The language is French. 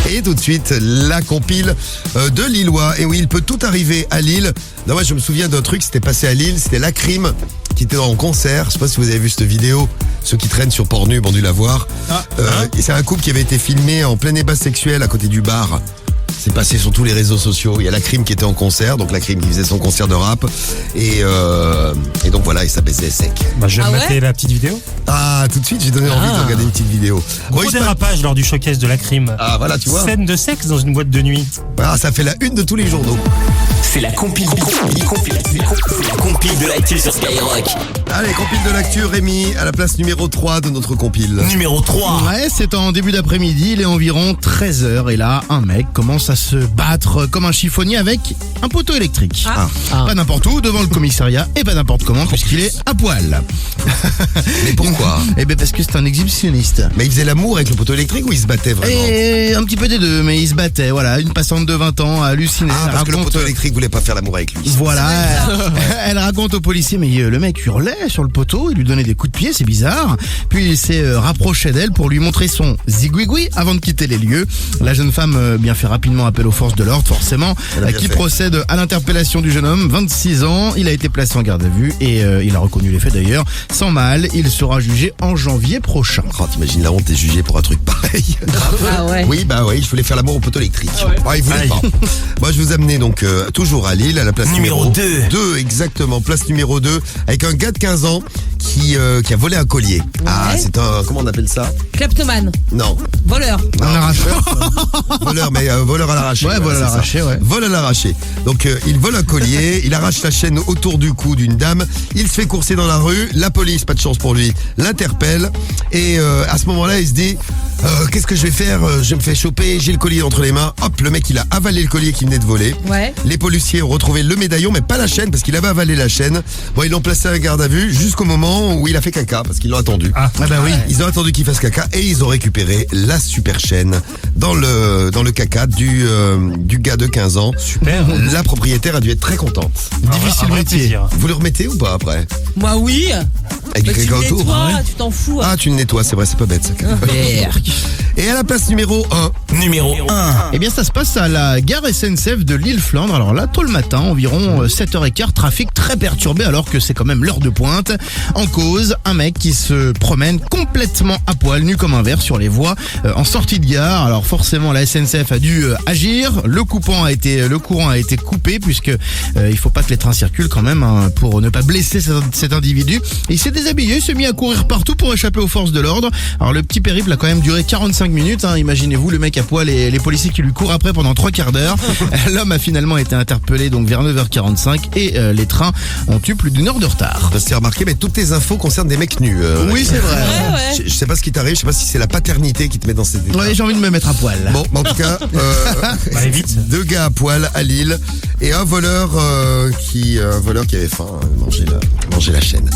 Et tout de suite, la compile de Lillois. Et oui, il peut tout arriver à Lille. Non, moi, je me souviens d'un truc, c'était passé à Lille, c'était La Crime qui était en concert. Je sais pas si vous avez vu cette vidéo. Ceux qui traînent sur Pornhub ont dû la voir. Et c'est un couple qui avait été filmé en plein ébat sexuel à côté du bar. C'est passé sur tous les réseaux sociaux. Il y a La Crime qui était en concert, donc La Crime qui faisait son concert de rap. Et donc voilà, et ça baisait sec. Bah, je vais me mater la petite vidéo. Ah, tout de suite, j'ai donné envie de regarder une petite vidéo. Gros dérapage lors du showcase de La Crime. Ah, voilà, tu vois. Scène de sexe dans une boîte de nuit. Ah, ça fait la une de tous les journaux. C'est la compile de l'actu sur Skyrock. Allez, compile de l'actu, Rémi, à la place numéro 3 de notre compile. Numéro 3. Ouais, c'est en début d'après-midi, il est environ 13h et là, un mec commence à se battre comme un chiffonnier avec un poteau électrique. Pas n'importe où, devant le commissariat et pas n'importe comment puisqu'il est à poil. Mais pourquoi? Eh ben parce que c'est un exhibitionniste. Mais il faisait l'amour avec le poteau électrique ou il se battait vraiment? Et un petit peu des deux, mais il se battait, voilà, une passante de 20 ans a halluciné. Ah, parce que le poteau électrique voulait pas faire l'amour avec lui. Voilà, elle raconte au policier, mais le mec hurlait sur le poteau, il lui donnait des coups de pied, c'est bizarre. Puis il s'est rapproché d'elle pour lui montrer son zigouigoui avant de quitter les lieux. La jeune femme bien fait rapidement appel aux forces de l'ordre, forcément, qui procède à l'interpellation du jeune homme, 26 ans. Il a été placé en garde à vue et il a reconnu les faits d'ailleurs. Sans mal, il sera jugé en janvier prochain. Oh, t'imagines la honte, t'es jugé pour un truc pareil. Ah ouais. Oui, bah oui, je voulais faire l'amour au poteau électrique. Il voulait pas. Moi, je vous amenais donc toujours à Lille, à la place numéro 2. 2, exactement, place numéro 2, avec un gars de 15 ans qui a volé un collier. Ah, c'est un, comment on appelle ça? Kleptomane. Non. Voleur. Non, voleur, mais voleur à l'arraché. Ouais, vol à l'arraché, ouais. Vol à l'arraché. Donc, il vole un collier, il arrache la chaîne autour du cou d'une dame, il se fait courser dans la rue, la police, pas de chance pour lui, l'interpelle, et à ce moment-là, il se dit, qu'est-ce que je vais faire? Je me fais choper, j'ai le collier entre les mains. Hop, le mec, il a avalé le collier qu'il venait de voler. Ouais. Les policiers ont retrouvé le médaillon, mais pas la chaîne, parce qu'il avait avalé la chaîne. Bon, ils l'ont placé à la garde à vue jusqu'au moment où il a fait caca, parce qu'ils l'ont attendu. Ah bah oui. Ils ont attendu qu'il fasse caca et ils ont récupéré la super chaîne dans le caca du gars de 15 ans. Super. La propriétaire a dû être très contente. Difficile métier. Vous le remettez ou pas après? Moi oui. Avec du Mais tu caca le autour? nettoies, tu t'en fous. Ah, tu le nettoies, c'est vrai, c'est pas bête ça. Et à la place numéro 1. Numéro 1. Eh bien, ça se passe à la gare SNCF de Lille-Flandre. Alors là, tôt le matin, environ 7h15, trafic très perturbé alors que c'est quand même l'heure de pointe. En cause, un mec qui se promène complètement à poil, nu comme un verre sur les voies en sortie de gare. Alors forcément, la SNCF a dû agir. Le courant a été coupé puisque il faut pas que les trains circulent quand même pour ne pas blesser cet individu. Et il s'est déshabillé, il s'est mis à courir partout pour échapper aux forces de l'ordre. Alors le petit périple a quand même duré 45 minutes. Imaginez-vous le mec à poil et les policiers qui lui courent après pendant 3 quarts d'heure. L'homme a finalement été interpellé donc vers 9h45 et les trains ont eu plus d'1 heure de retard. C'est remarqué, mais toutes tes infos concernent des mecs nus. Oui, c'est vrai. Ouais. Je sais pas ce qui t'arrive, je sais pas si c'est la paternité qui te met dans cette état. Ouais, j'ai envie de me mettre à poil. Bon, en tout cas, Allez vite. 2 gars à poil à Lille et un voleur qui avait faim, manger la chaîne.